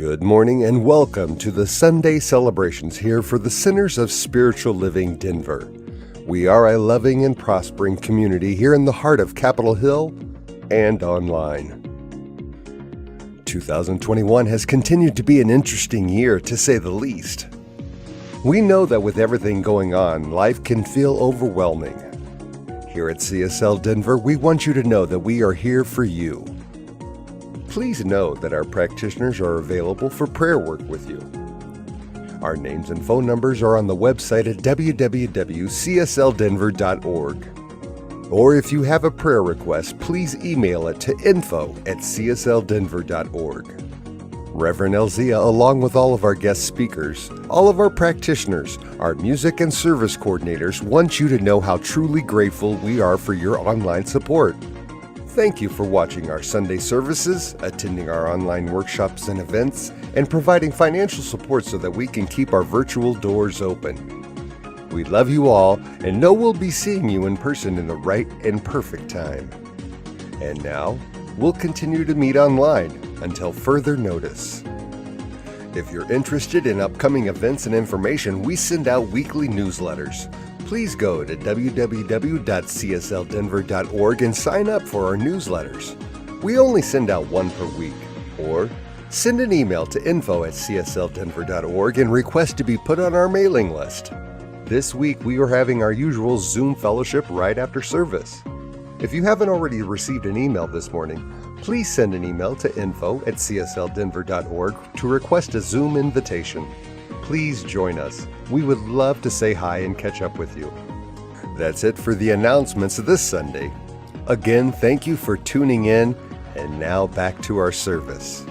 Good morning and welcome to the Sunday celebrations here for the Centers of Spiritual Living Denver. We are a loving and prospering community here in the heart of Capitol Hill and online. 2021 has continued to be an interesting year, to say the least. We know that with everything going on, life can feel overwhelming. Here at CSL Denver, we want you to know that we are here for you. Please know that our practitioners are available for prayer work with you. Our names and phone numbers are on the website at www.cslddenver.org. Or if you have a prayer request, please email it to info@cslddenver.org. Reverend Elzia, along with all of our guest speakers, all of our practitioners, our music and service coordinators want you to know how truly grateful we are for your online support. Thank you for watching our Sunday services, attending our online workshops and events, and providing financial support so that we can keep our virtual doors open. We love you all and know we'll be seeing you in person in the right and perfect time. And now, we'll continue to meet online until further notice. If you're interested in upcoming events and information, we send out weekly newsletters. Please go to www.cslddenver.org and sign up for our newsletters. We only send out one per week. Or send an email to info@cslddenver.org and request to be put on our mailing list. This week we are having our usual Zoom fellowship right after service. If you haven't already received an email this morning, please send an email to info@cslddenver.org to request a Zoom invitation. Please join us. We would love to say hi and catch up with you. That's it for the announcements this Sunday. Again, thank you for tuning in, and now back to our service.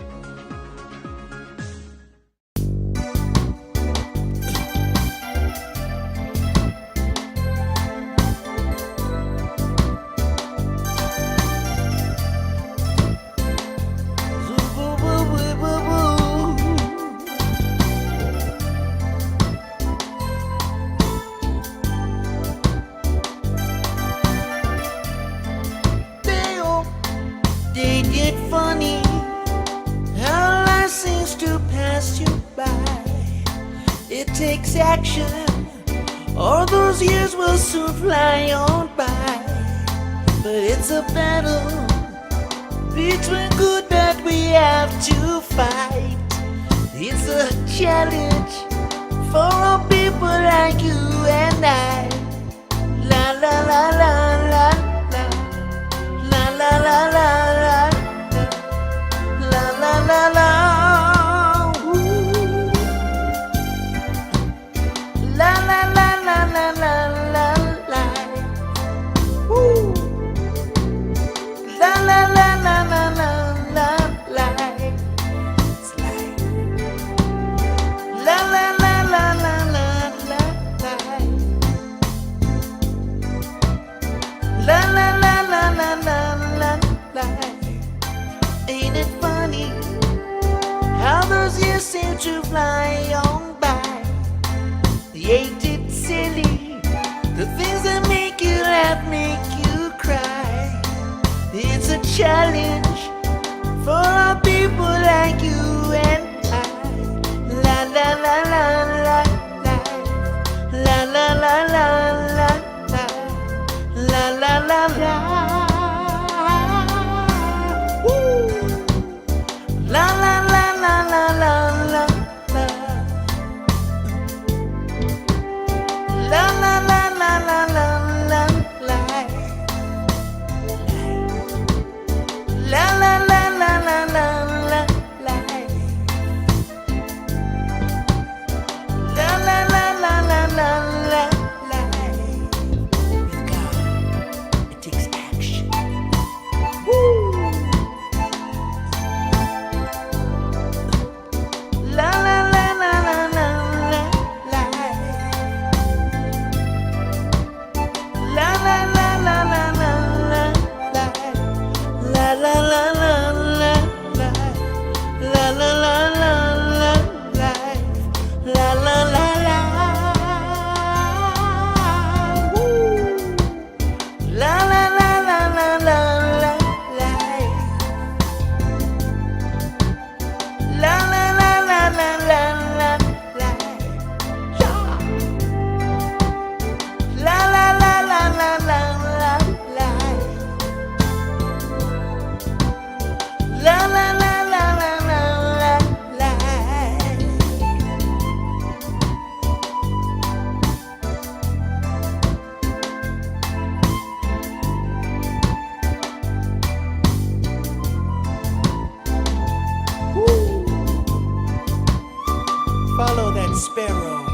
follow that sparrow.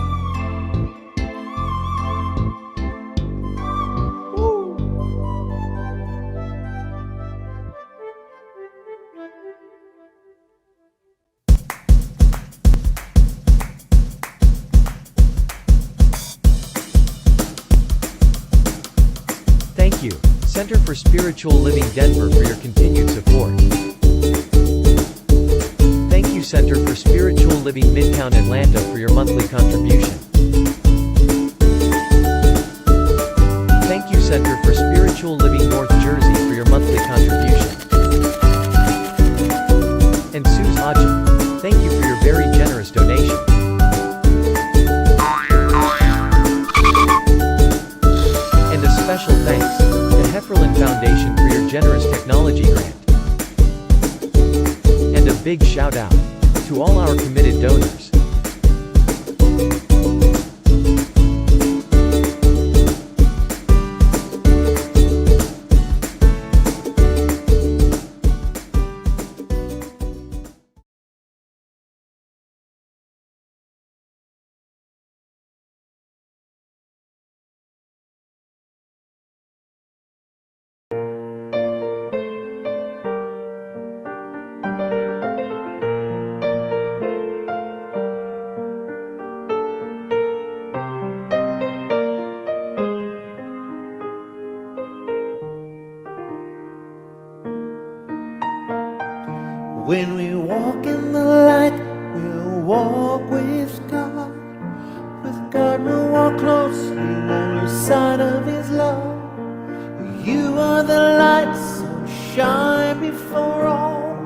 Thank you, Center for Spiritual Living Denver, for your continued support. Thank you, Center for Spiritual Living Midtown Atlanta, for your monthly contribution. Thank you, Center for Spiritual Living North Jersey, for your monthly contribution. And Suze Ajit, thank you for your very generous donation. And a special thanks to Hefferland Foundation for your generous technology grant. And a big shout out to all our committed donors. When we walk in the light, we'll walk with God. With God we'll walk closely, won't lose sight of His love. You are the light, so shine before all,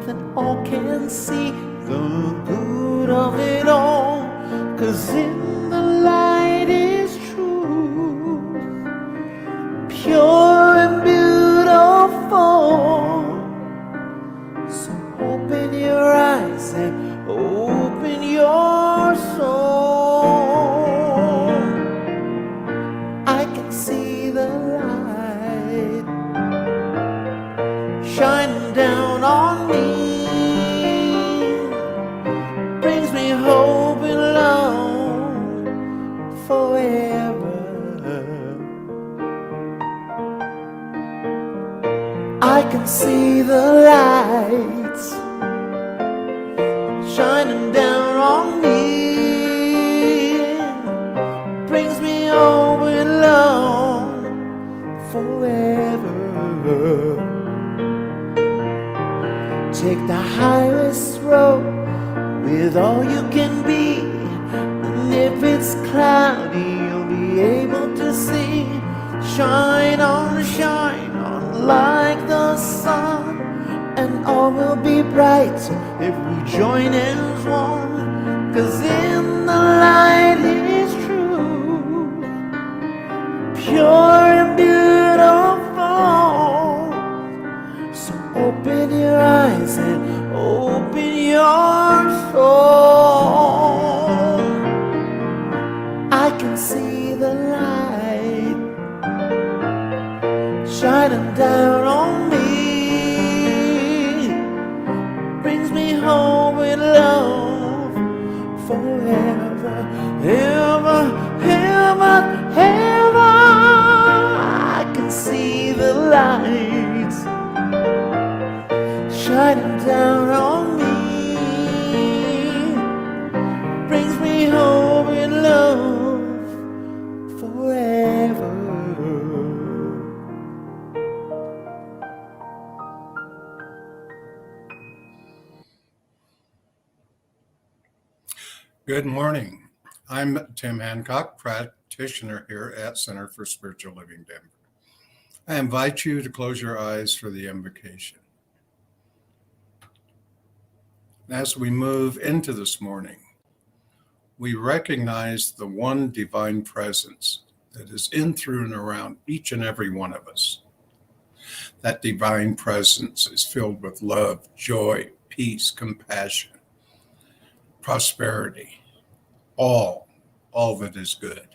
that all can see the good of it all. 'Cause in the light is truth, pure and beautiful. So open your eyes and open your soul. I can see the light shining down on me, brings me hope and love forever. I can see the lights shining down on me, brings me hope and love forever. Take the highest road with all you can be, and if it's cloudy you'll be able to see. Shine on like the sun, and all will be bright if we join as one. 'Cause in the light is truth, pure and beautiful. So open your eyes and open your soul. I can see the light shining down on me, brings me home with love forever, ever, ever, ever. I can see the lights shining down on me, brings me home with love forever. Good morning. I'm Tim Hancock, practitioner here at Center for Spiritual Living Denver. I invite you to close your eyes for the invocation. As we move into this morning, we recognize the one divine presence that is in, through, and around each and every one of us. That divine presence is filled with love, joy, peace, compassion, prosperity, all that is good.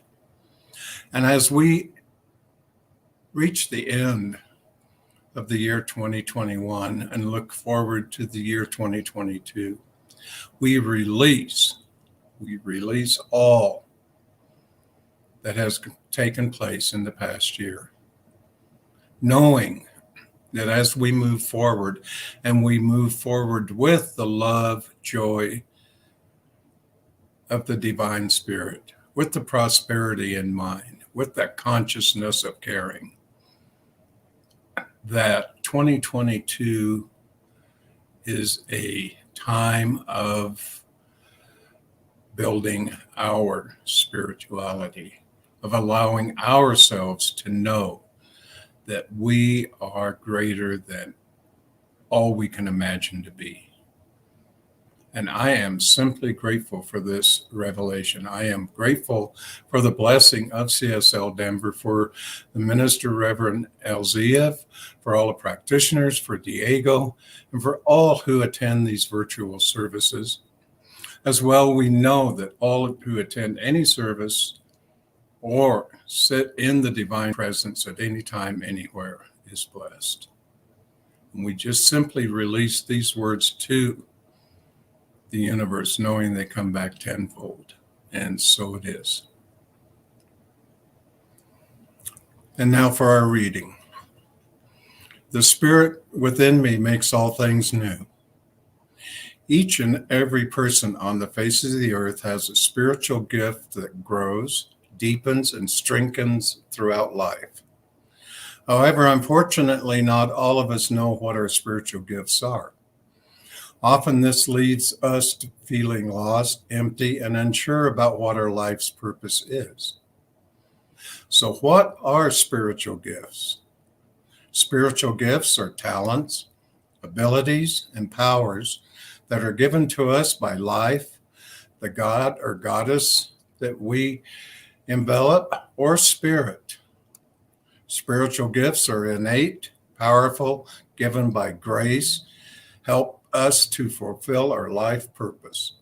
And as we reach the end of the year 2021 and look forward to the year 2022, we release we release all that has taken place in the past year, knowing that as we move forward, and we move forward with the love, joy of the divine spirit, with the prosperity in mind, with that consciousness of caring, that 2022 is a time of building our spirituality, of allowing ourselves to know that we are greater than all we can imagine to be. And I am simply grateful for this revelation. I am grateful for the blessing of CSL Denver, for the minister, Reverend Elziev, for all the practitioners, for Diego, and for all who attend these virtual services. As well, we know that all who attend any service or sit in the divine presence at any time, anywhere, is blessed. And we just simply release these words to the universe, knowing they come back tenfold. And so it is. And now for our reading. The Spirit within me makes all things new. Each and every person on the face of the earth has a spiritual gift that grows, deepens, and strengthens throughout life. However, unfortunately, not all of us know what our spiritual gifts are. Often this leads us to feeling lost, empty, and unsure about what our life's purpose is. So what are spiritual gifts? Spiritual gifts are talents, abilities, and powers that are given to us by life, the God or goddess that we envelop, or spirit. Spiritual gifts are innate, powerful, given by grace, help us to fulfill our life purpose.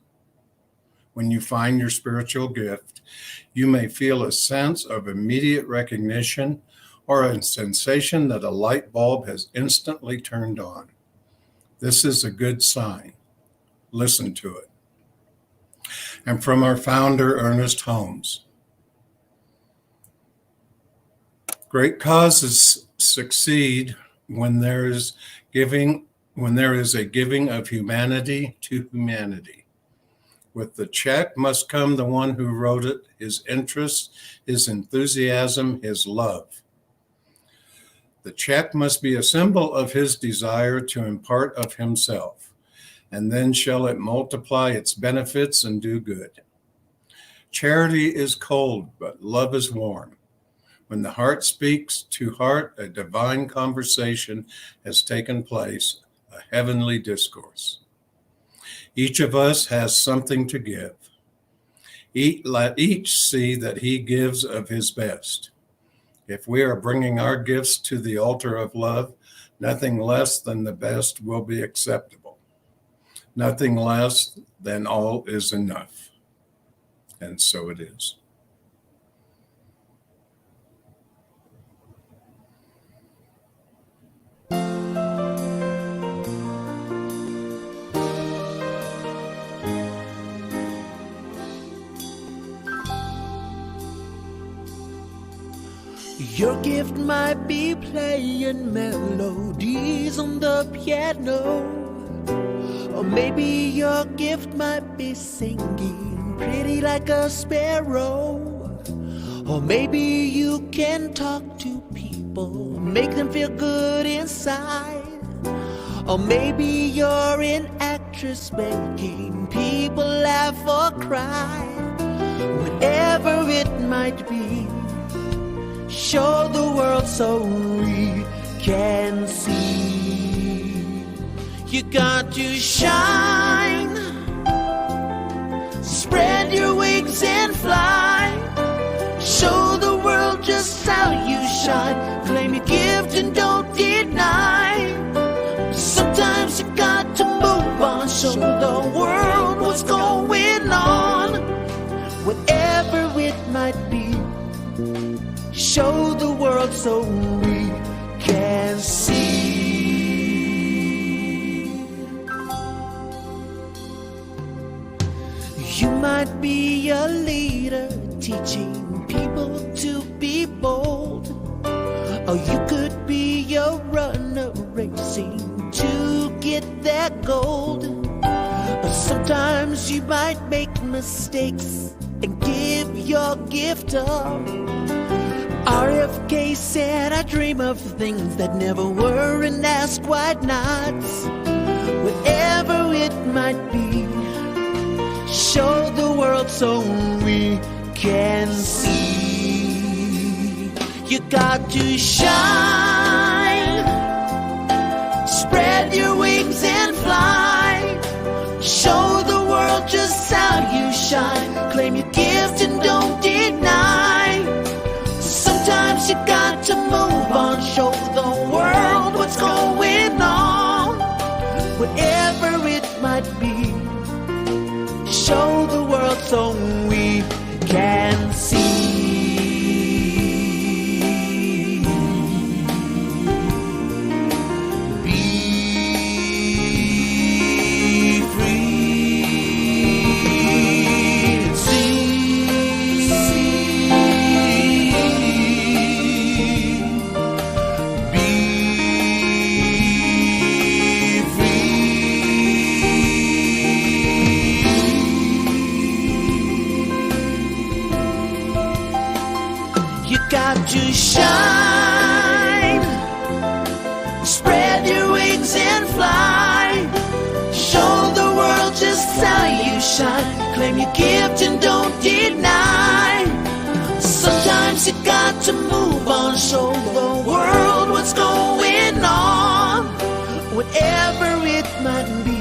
When you find your spiritual gift, you may feel a sense of immediate recognition or a sensation that a light bulb has instantly turned on. This is a good sign. Listen to it. And from our founder, Ernest Holmes. Great causes succeed when there is a giving of humanity to humanity. With the check must come the one who wrote it, his interest, his enthusiasm, his love. The check must be a symbol of his desire to impart of himself, and then shall it multiply its benefits and do good. Charity is cold, but love is warm. When the heart speaks to heart, a divine conversation has taken place, a heavenly discourse. Each of us has something to give. Let each see that he gives of his best. If we are bringing our gifts to the altar of love, nothing less than the best will be acceptable. Nothing less than all is enough. And so it is. Your gift might be playing melodies on the piano, or maybe your gift might be singing pretty like a sparrow, or maybe you can talk to people, make them feel good inside, or maybe you're an actress making people laugh or cry. Whatever it might be, show the world so we can see. You got to shine, spread your wings and fly. Show the world just how you shine. Claim your gift and don't deny. Sometimes you got to move on, show the world what's going on. Whatever it might be, show the world so we can see. You might might be a leader, teaching people to be bold. Or you could be a runner, racing to get that gold. But sometimes you might make mistakes and give your gift up. RFK said, I dream of things that never were and ask why not. Whatever it might be, show the world so we can see. You got to shine, spread your wings and fly. Show the world just how you shine. Claim your gift and don't deny. Sometimes you got to move on. Show the world what's going on. Whatever it might be, show the world so we can see. Be free and see. Be You got to shine, spread your wings and fly. Show the world just how you shine. Claim your gift and don't deny. Sometimes you got to move on. Show the world what's going on. Whatever it might be,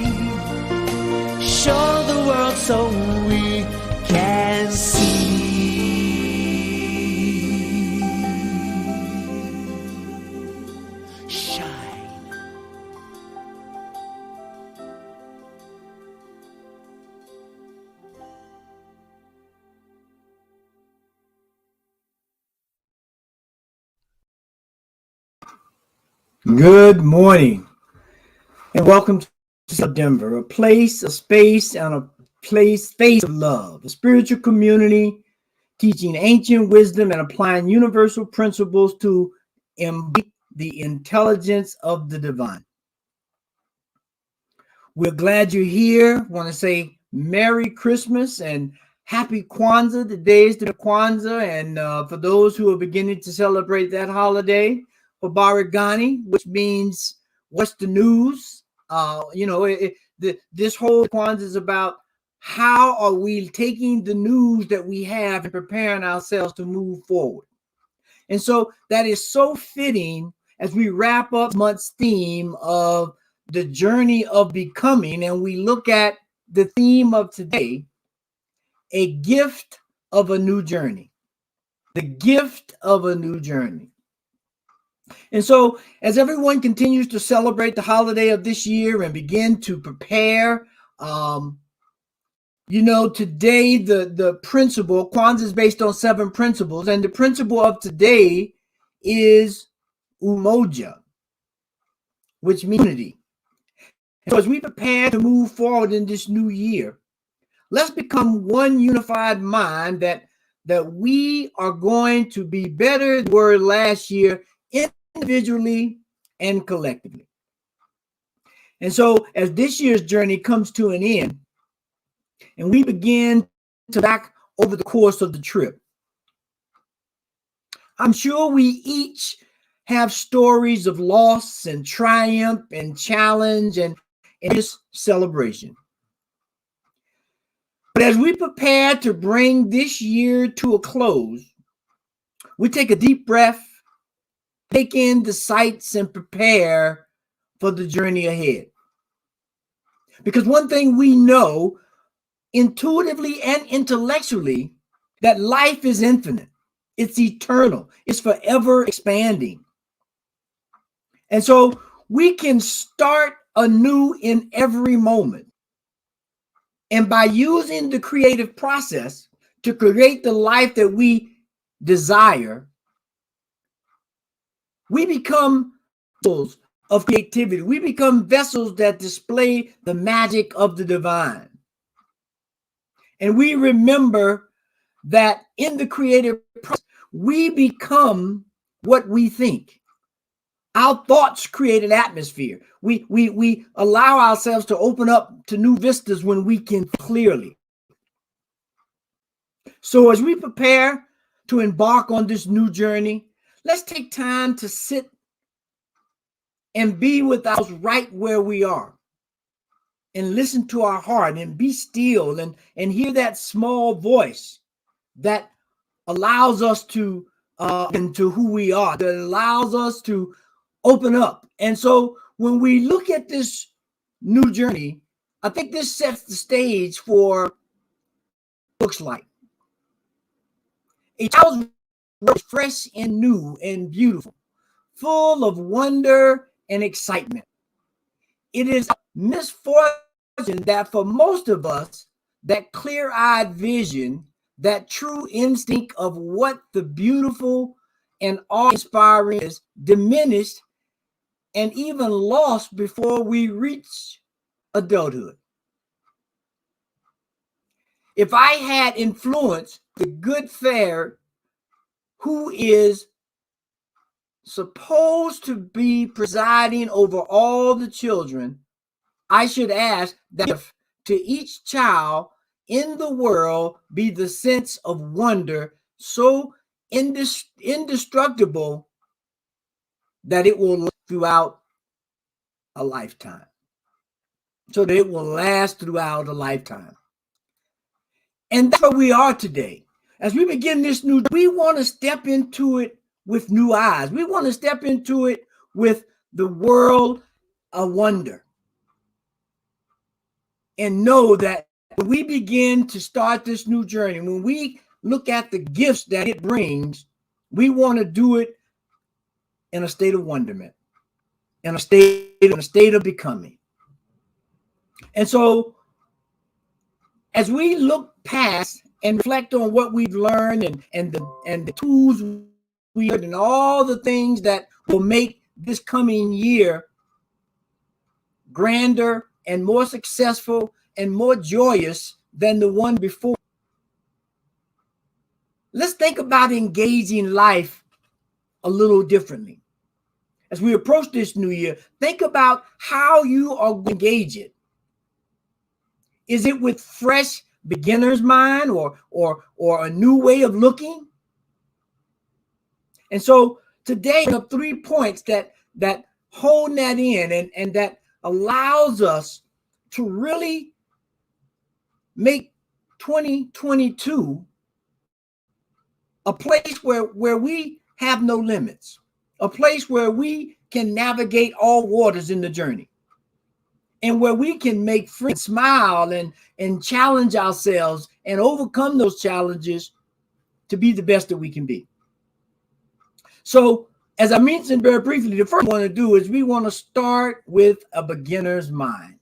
show the world so we can see. Good morning, and welcome to Denver, a place, a space, and a place of love, a spiritual community teaching ancient wisdom and applying universal principles to embody the intelligence of the divine. We're glad you're here. Want to say Merry Christmas and Happy Kwanzaa. The days to Kwanzaa, and for those who are beginning to celebrate that holiday, Baragani, which means what's the news? This whole Kwanzaa is about how are we taking the news that we have and preparing ourselves to move forward. And so that is so fitting as we wrap up month's theme of the journey of becoming, and we look at the theme of today, a gift of a new journey. The gift of a new journey. And so as everyone continues to celebrate the holiday of this year and begin to prepare, today the principle, Kwanzaa is based on 7 principles, and the principle of today is umoja, which means unity. So as we prepare to move forward in this new year, let's become one unified mind that we are going to be better than we were last year, individually and collectively. And so as this year's journey comes to an end and we begin to back over the course of the trip, I'm sure we each have stories of loss and triumph and challenge and this celebration. But as we prepare to bring this year to a close, we take a deep breath, take in the sights, and prepare for the journey ahead. Because one thing we know intuitively and intellectually, that life is infinite, it's eternal, it's forever expanding. And so we can start anew in every moment. And by using the creative process to create the life that we desire, we become vessels of creativity. We become vessels that display the magic of the divine. And we remember that in the creative process, we become what we think. Our thoughts create an atmosphere. We allow ourselves to open up to new vistas when we can clearly. So as we prepare to embark on this new journey, let's take time to sit and be with us right where we are and listen to our heart and be still and hear that small voice that allows us to into who we are, that allows us to open up. And so when we look at this new journey, I think this sets the stage for what it looks like. A child's world is fresh and new and beautiful, full of wonder and excitement. It is misfortune that for most of us, that clear-eyed vision, that true instinct of what the beautiful and awe-inspiring is diminished and even lost before we reach adulthood. If I had influenced the good fairy who is supposed to be presiding over all the children, I should ask that if to each child in the world be the sense of wonder so indestructible that it will last throughout a lifetime. So that it will last throughout a lifetime. And that's where we are today. As we begin this new, we want to step into it with new eyes. We want to step into it with the world of wonder. And know that when we begin to start this new journey, when we look at the gifts that it brings, we want to do it in a state of wonderment, in a state of becoming. And so as we look past and reflect on what we've learned and the tools we learned and all the things that will make this coming year grander and more successful and more joyous than the one before, let's think about engaging life a little differently. As we approach this new year, think about how you are going to engage it. Is it with fresh beginner's mind or a new way of looking? And so today, I have 3 points that hone that in and that allows us to really make 2022 a place where we have no limits, a place where we can navigate all waters in the journey, and where we can make friends, smile, and challenge ourselves and overcome those challenges to be the best that we can be. So, as I mentioned very briefly, the first thing we want to do is we want to start with a beginner's mind.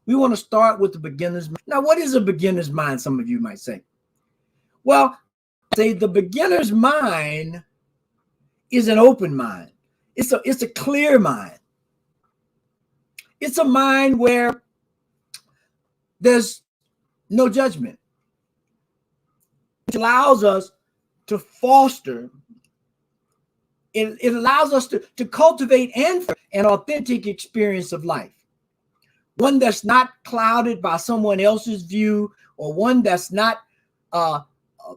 We want to start with the beginner's mind. Now, what is a beginner's mind, some of you might say? Well, say the beginner's mind is an open mind. It's a clear mind. It's a mind where there's no judgment, which allows us to foster. It allows us to cultivate an authentic experience of life. One that's not clouded by someone else's view, or one that's not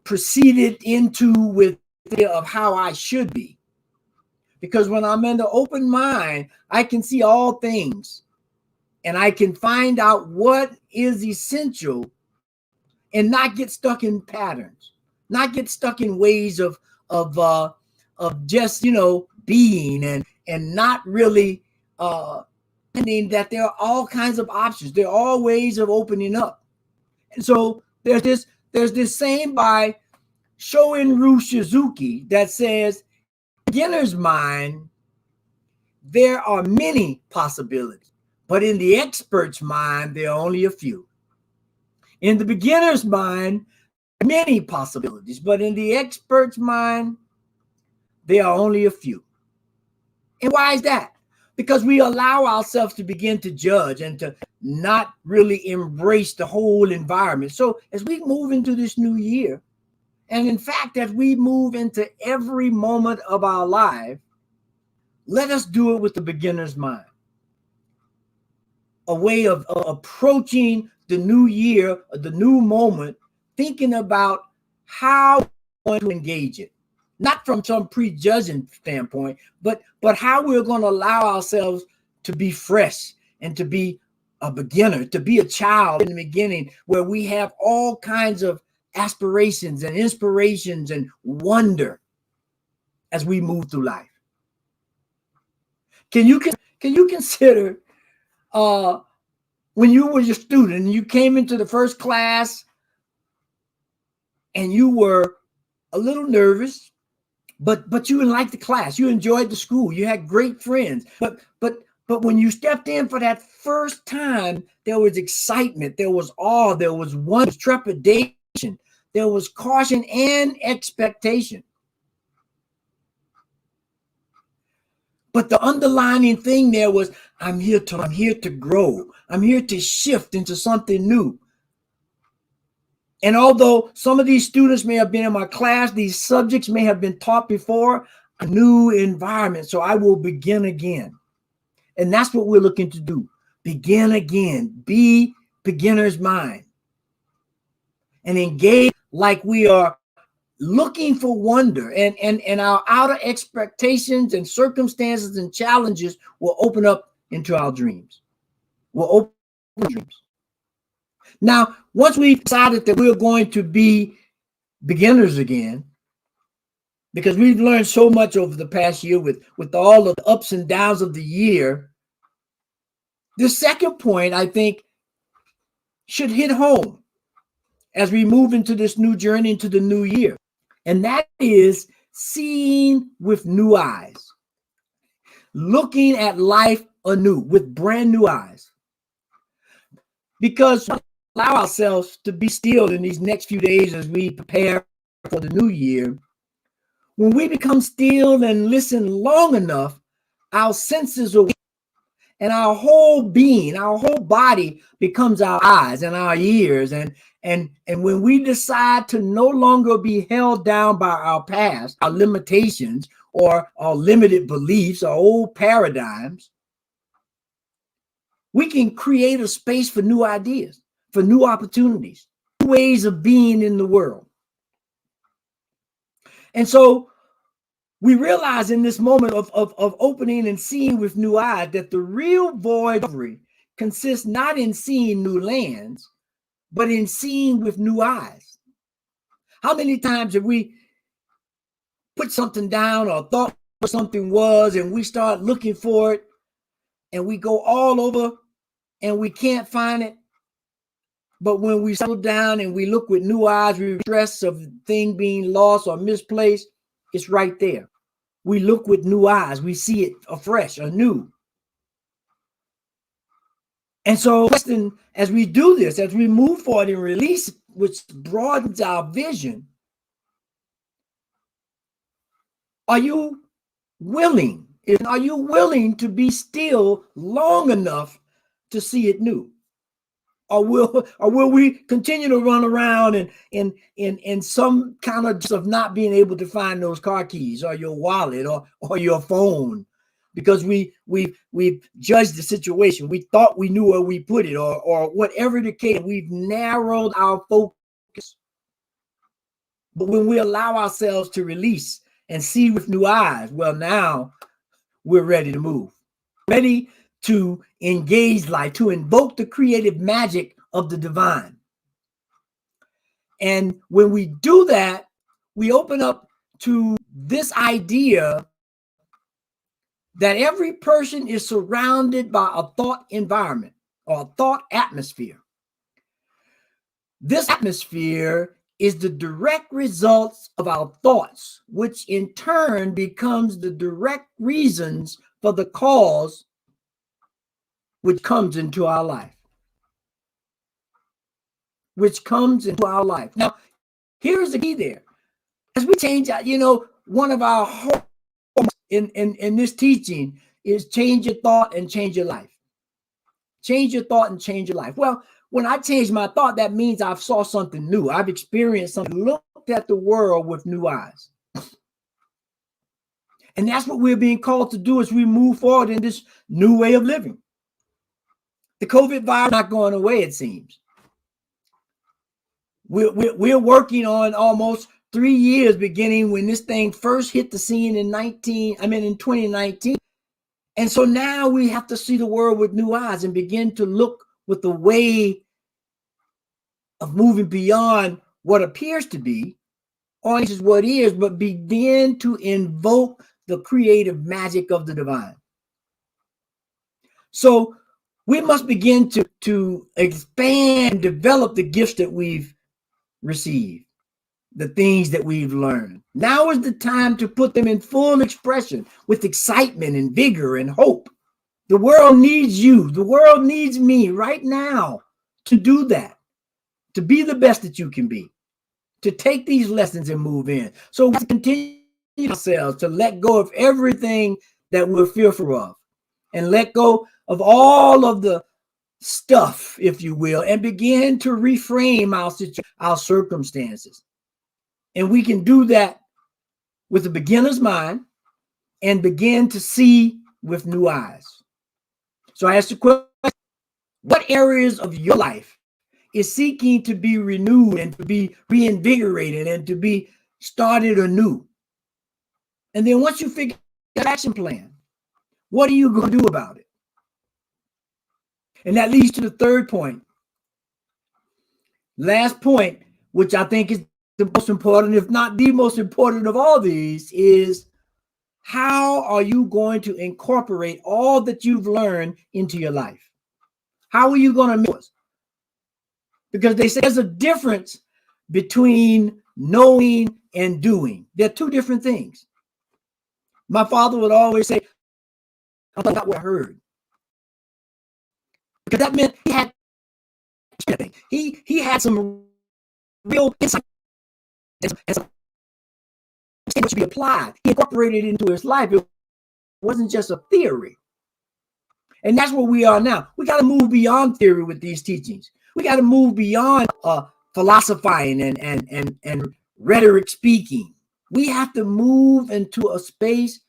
preceded into with the idea of how I should be. Because when I'm in the open mind, I can see all things and I can find out what is essential and not get stuck in patterns, not get stuck in ways of just, being and not really understanding that there are all kinds of options. There are all ways of opening up. And so there's this saying by Shoin-Ryu Suzuki that says, beginner's mind, there are many possibilities, but in the expert's mind, there are only a few. In the beginner's mind, many possibilities, but in the expert's mind, there are only a few. And why is that? because we allow ourselves to begin to judge and to not really embrace the whole environment. So as we move into this new year, and in fact, as we move into every moment of our life, let us do it with the beginner's mind. A way of approaching the new year, the new moment, thinking about how we're going to engage it. Not from some prejudging standpoint, but how we're going to allow ourselves to be fresh and to be a beginner, to be a child in the beginning, where we have all kinds of aspirations and inspirations and wonder as we move through life. Can you consider when you were a student and you came into the first class and you were a little nervous, but you liked the class, you enjoyed the school, you had great friends, but when you stepped in for that first time, there was excitement, there was awe, there was wonder, trepidation, there was caution and expectation. But the underlining thing there was, I'm here to grow. I'm here to shift into something new. And although some of these students may have been in my class, these subjects may have been taught before, a new environment. So I will begin again. And that's what we're looking to do. Begin again. Be beginner's mind. And engage like we are looking for wonder, and our outer expectations and circumstances and challenges will open up into our dreams. Will open dreams. Now, once we decided that we're going to be beginners again, because we've learned so much over the past year with all of the ups and downs of the year, the second point, I think, should hit home as we move into this new journey, into the new year. And that is seeing with new eyes, looking at life anew with brand new eyes. Because we allow ourselves to be still in these next few days as we prepare for the new year. When we become still and listen long enough, our senses are, and our whole being, our whole body becomes our eyes and our ears. And when we decide to no longer be held down by our past, our limitations, or our limited beliefs, our old paradigms, we can create a space for new ideas, for new opportunities, new ways of being in the world. And so we realize in this moment of opening and seeing with new eyes that the real voyage consists not in seeing new lands, but in seeing with new eyes. How many times have we put something down or thought what something was, and we start looking for it, and we go all over and we can't find it? But when we settle down and we look with new eyes, we stress of thing being lost or misplaced, it's right there. We look with new eyes. We see it afresh, anew. And so as we do this, as we move forward and release, which broadens our vision, are you willing? Are you willing to be still long enough to see it new? Or will we continue to run around in some kind of not being able to find those car keys or your wallet or your phone because we've judged the situation. We thought we knew where we put it or whatever the case. We've narrowed our focus. But when we allow ourselves to release and see with new eyes, well, now we're ready to move, ready to engage life, to invoke the creative magic of the divine. And when we do that, we open up to this idea that every person is surrounded by a thought environment or a thought atmosphere. This atmosphere is the direct results of our thoughts, which in turn becomes the direct reasons for the cause which comes into our life. Now, here's the key there. As we change, one of our hopes in this teaching is change your thought and change your life. Change your thought and change your life. Well, when I change my thought, that means I've saw something new. I've experienced something, looked at the world with new eyes. And that's what we're being called to do as we move forward in this new way of living. The COVID virus is not going away, it seems. We're working on almost 3 years beginning when this thing first hit the scene in 2019. And so now we have to see the world with new eyes and begin to look with the way of moving beyond what appears to be, or this is what is, but begin to invoke the creative magic of the divine. So we must begin to expand, develop the gifts that we've received, the things that we've learned. Now is the time to put them in full expression with excitement and vigor and hope. The world needs you. The world needs me right now to do that, to be the best that you can be, to take these lessons and move in. So we continue ourselves to let go of everything that we're fearful of and let go of all of the stuff, if you will, and begin to reframe our circumstances. And we can do that with a beginner's mind and begin to see with new eyes. So I ask the question, what areas of your life is seeking to be renewed and to be reinvigorated and to be started anew? And then once you figure out an action plan, what are you going to do about it? And that leads to the third point. Last point, which I think is the most important, if not the most important of all these, is how are you going to incorporate all that you've learned into your life? How are you going to make it? Because they say there's a difference between knowing and doing. They're two different things. My father would always say, I'm talking about what I heard. Because that meant he had he had some real insight and some things to be applied. He incorporated it into his life. It wasn't just a theory. And that's where we are now. We got to move beyond theory with these teachings. We got to move beyond philosophizing and rhetoric speaking. We have to move into a space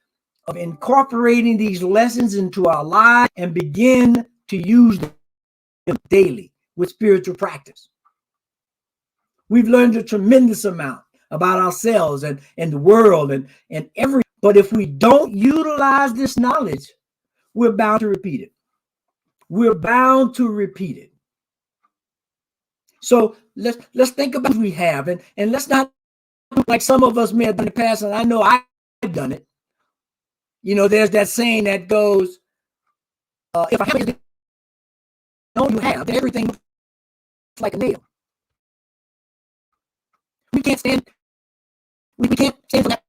of incorporating these lessons into our lives and begin to use them daily with spiritual practice. We've learned a tremendous amount about ourselves and the world and every, but if we don't utilize this knowledge, we're bound to repeat it. We're bound to repeat it. So let's think about what we have and let's not, like some of us may have done in the past, and I know I've done it. You know, there's that saying that goes, if I haven't known you have, then everything looks like a nail. We can't stand for that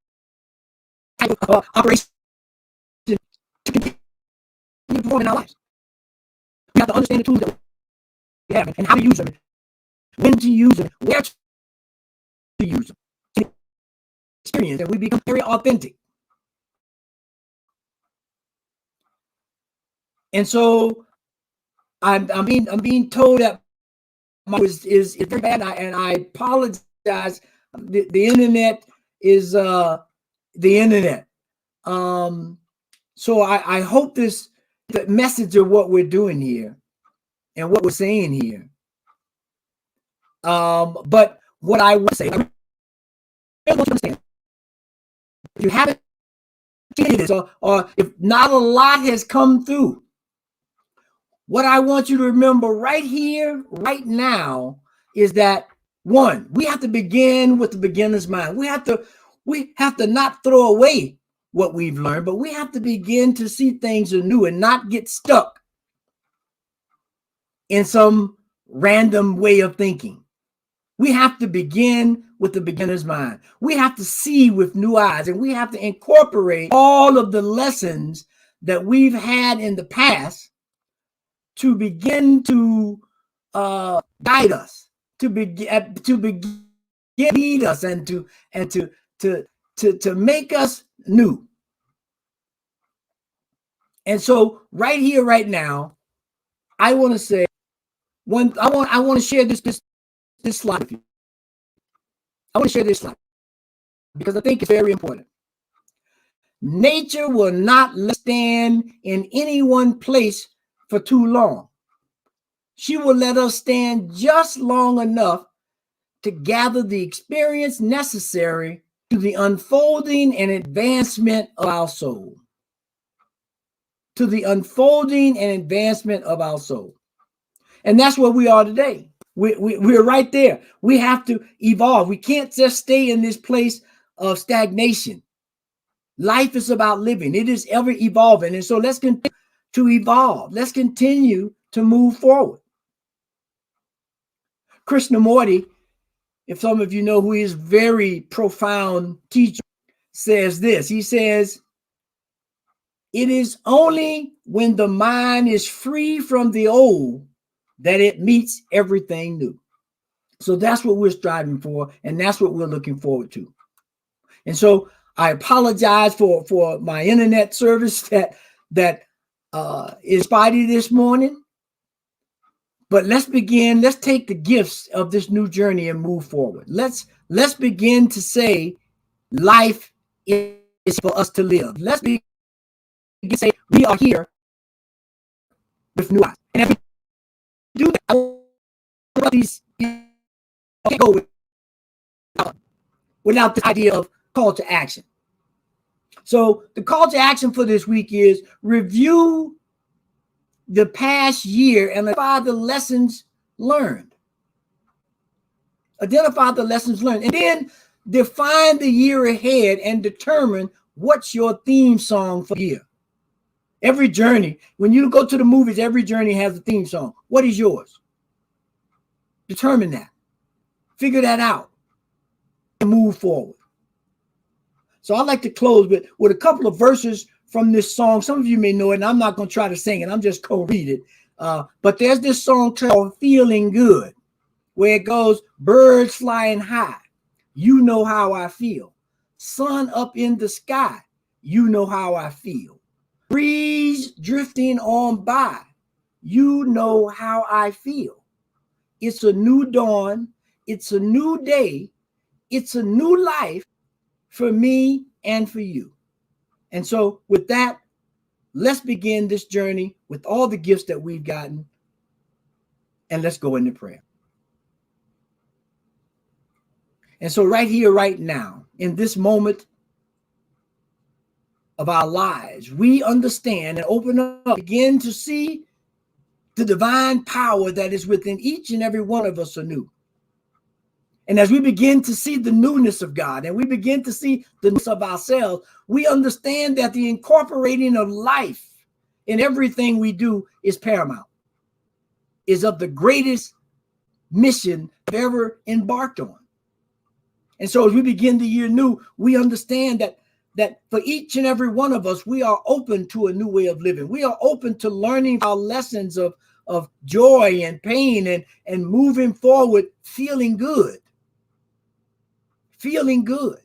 type of operation to continue performing our lives. We have to understand the tools that we have and how to use them, when to use them, where to use them, and experience, and we become very authentic. And so I'm being told that my is very bad, and I apologize. The internet is the internet. So I hope the message of what we're doing here and what we're saying here. But what I want to say, I really want you to understand, if you haven't seen this, or if not a lot has come through, what I want you to remember right here, right now, is that one, we have to begin with the beginner's mind. We have to not throw away what we've learned, but we have to begin to see things anew and not get stuck in some random way of thinking. We have to begin with the beginner's mind. We have to see with new eyes, and we have to incorporate all of the lessons that we've had in the past to begin to guide us, to begin lead us, and to make us new. And so right here, right now, I want to say I want to share this slide with you. I want to share this slide because I think it's very important. Nature will not stand in any one place for too long. She will let us stand just long enough to gather the experience necessary to the unfolding and advancement of our soul. To the unfolding and advancement of our soul. And that's where we are today. We're right there. We have to evolve. We can't just stay in this place of stagnation. Life is about living. It is ever evolving. And so let's continue to evolve. Let's continue to move forward. Krishnamurti, if some of you know who he is, very profound teacher, says this. He says, it is only when the mind is free from the old that it meets everything new. So that's what we're striving for, and that's what we're looking forward to. And so I apologize for my internet service that is spotty this morning. But let's begin. Let's take the gifts of this new journey and move forward. Let's begin to say life is for us to live. Let's begin to say we are here with new eyes. And if we do that, I want these can't go without this idea of call to action. So the call to action for this week is review the past year and identify the lessons learned. Identify the lessons learned, and then define the year ahead and determine what's your theme song for the year. Every journey, when you go to the movies, every journey has a theme song. What is yours? Determine that. Figure that out and move forward. So I'd like to close with a couple of verses from this song. Some of you may know it, and I'm not going to try to sing it. I'm just going to read it. But there's this song called Feeling Good, where it goes, birds flying high, you know how I feel. Sun up in the sky, you know how I feel. Breeze drifting on by, you know how I feel. It's a new dawn, it's a new day, it's a new life for me and for you. And so with that, let's begin this journey with all the gifts that we've gotten, and let's go into prayer. And so right here, right now, in this moment of our lives, we understand and open up, begin to see the divine power that is within each and every one of us anew. And as we begin to see the newness of God and we begin to see the newness of ourselves, we understand that the incorporating of life in everything we do is paramount, is of the greatest mission I've ever embarked on. And so as we begin the year new, we understand that for each and every one of us, we are open to a new way of living. We are open to learning our lessons of joy and pain and moving forward, feeling good. Feeling good.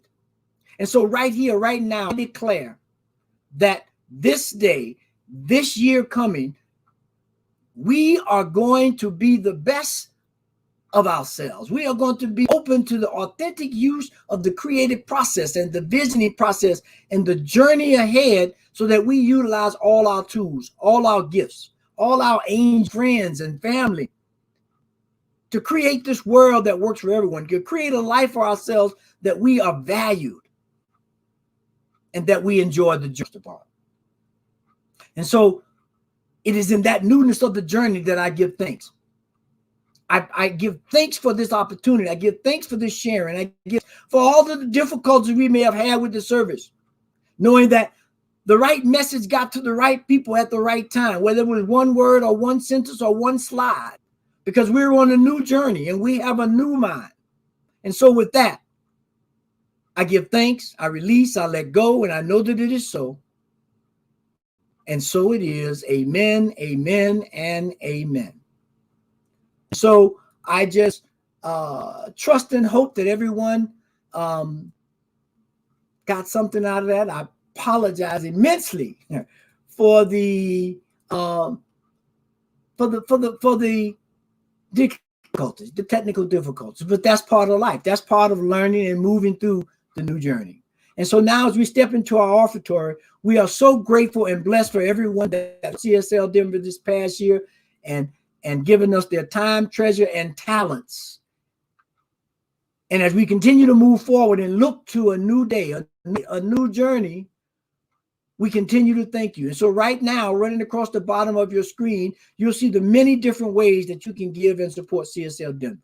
And so right here, right now, I declare that this day, this year coming, we are going to be the best of ourselves. We are going to be open to the authentic use of the creative process and the visioning process and the journey ahead so that we utilize all our tools, all our gifts, all our angel friends and family to create this world that works for everyone, to create a life for ourselves that we are valued and that we enjoy the journey upon. And so it is in that newness of the journey that I give thanks. I give thanks for this opportunity. I give thanks for this sharing. I give for all the difficulties we may have had with the service, knowing that the right message got to the right people at the right time, whether it was one word or one sentence or one slide, because we're on a new journey and we have a new mind. And so with that, I give thanks, I release, I let go, and I know that it is so. And so it is. Amen, amen, and amen. So I just trust and hope that everyone got something out of that. I apologize immensely for the difficulties, the technical difficulties, but that's part of life. That's part of learning and moving through the new journey. And so now as we step into our offertory, we are so grateful and blessed for everyone that CSL Denver this past year and giving us their time, treasure, and talents. And as we continue to move forward and look to a new day, a new journey, we continue to thank you. And so right now, running across the bottom of your screen, you'll see the many different ways that you can give and support CSL Denver.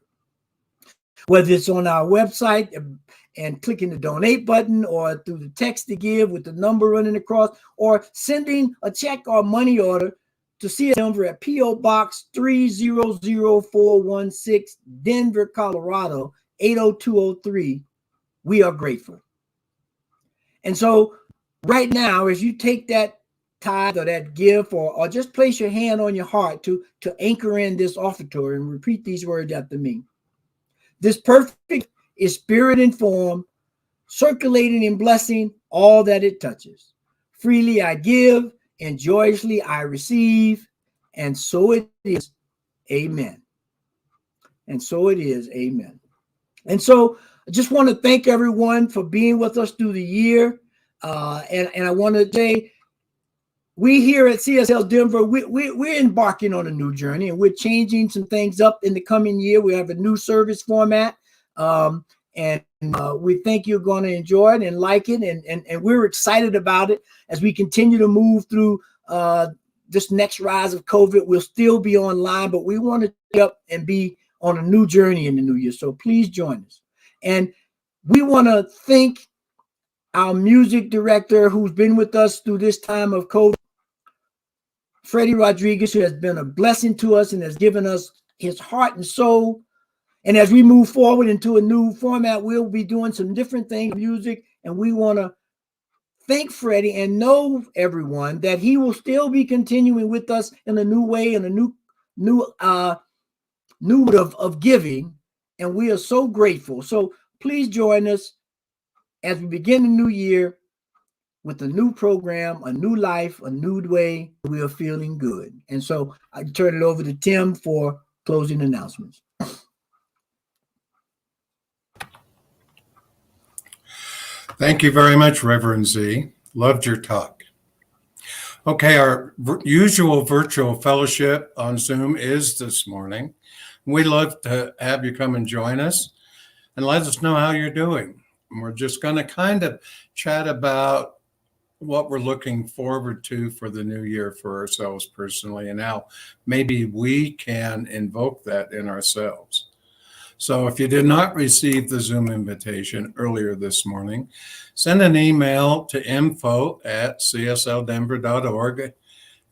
Whether it's on our website and clicking the donate button, or through the text to give with the number running across, or sending a check or money order to CSL Denver at P.O. Box 300416, Denver, Colorado, 80203. We are grateful. And so right now, as you take that tithe or that gift, or just place your hand on your heart to anchor in this offertory and repeat these words after me. This perfect is spirit informed, circulating and blessing all that it touches. Freely I give, and joyously I receive, and so it is. Amen. And so it is. Amen. And so I just want to thank everyone for being with us through the year. And I want to say, we here at CSL Denver, we're embarking on a new journey, and we're changing some things up in the coming year. We have a new service format, and we think you're going to enjoy it and like it, and we're excited about it as we continue to move through this next rise of COVID. We'll still be online, but we want to get up and be on a new journey in the new year. So please join us. And we want to thank our music director who's been with us through this time of COVID, Freddie Rodriguez, who has been a blessing to us and has given us his heart and soul. And as we move forward into a new format, we'll be doing some different things, music, and we want to thank Freddie and know everyone that he will still be continuing with us in a new way, in a new mood of giving, and we are so grateful. So please join us as we begin the new year with a new program, a new life, a new way. We are feeling good. And so I turn it over to Tim for closing announcements. Thank you very much, Reverend Z. Loved your talk. Okay, our usual virtual fellowship on Zoom is this morning. We'd love to have you come and join us and let us know how you're doing. And we're just going to kind of chat about what we're looking forward to for the new year for ourselves personally, and how maybe we can invoke that in ourselves. So if you did not receive the Zoom invitation earlier this morning, send an email to info@csldenver.org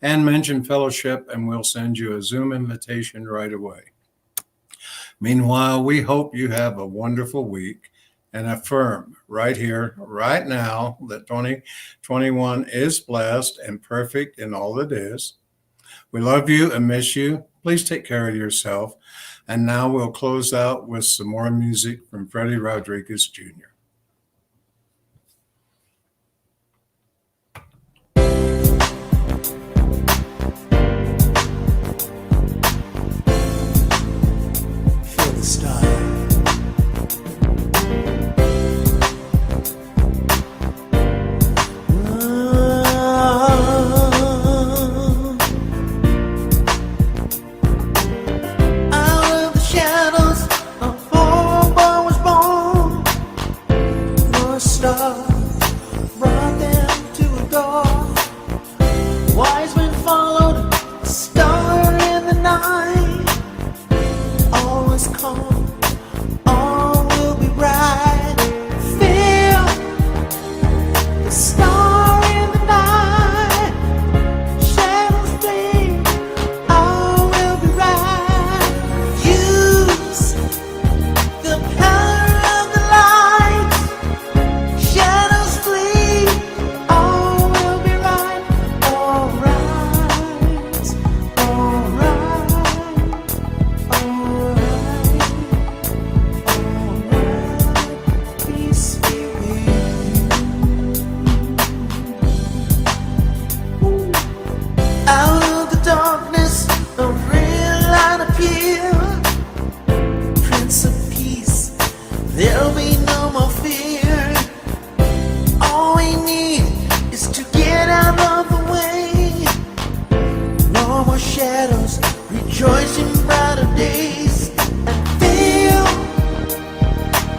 and mention fellowship, and we'll send you a Zoom invitation right away. Meanwhile, we hope you have a wonderful week and affirm right here, right now, that 2021 is blessed and perfect in all it is. We love you and miss you. Please take care of yourself. And now we'll close out with some more music from Freddie Rodriguez Jr. Feel the style. Out of the shadows, a boy was born.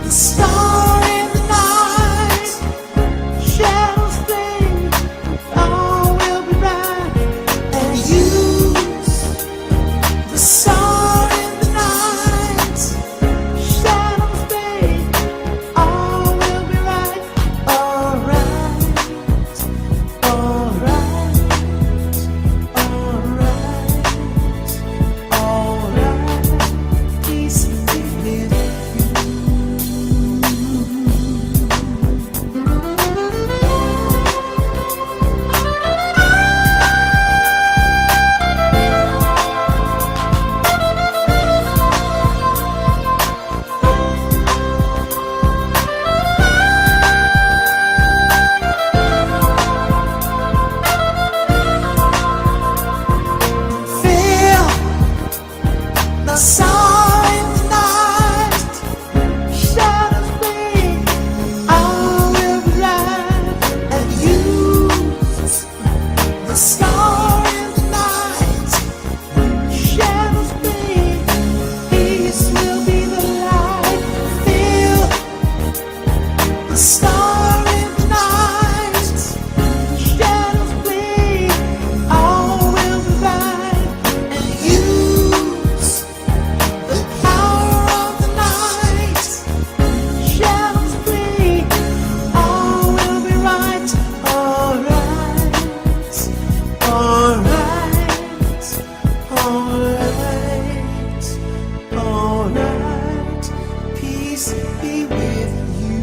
The star in the night, shadows fade, all will be right. And use the star in the night, shadows fade, all will be right. Alright, alright, alright, alright. Peace be with you. Feel the star in the night, shadows fade, all will be right. And use the star in the night, shadows fade, peace will be the light. Feel the star in the night, shadows fade, all will be right. And use the power of the night, shadows fade, all will be right. Alright, alright, alright, alright. Peace be with you.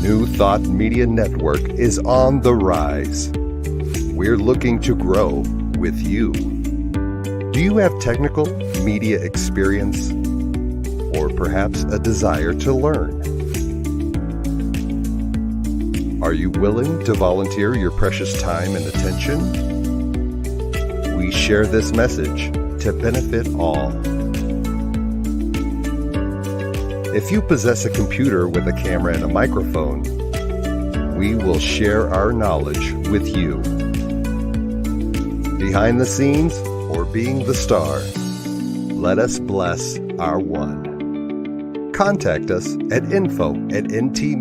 New Thought Media Network is on the rise. We're looking to grow with you. Do you have technical media experience? Or perhaps a desire to learn? Are you willing to volunteer your precious time and attention? We share this message to benefit all. If you possess a computer with a camera and a microphone, we will share our knowledge with you. Behind the scenes or being the star, let us bless our one. Contact us at info@nt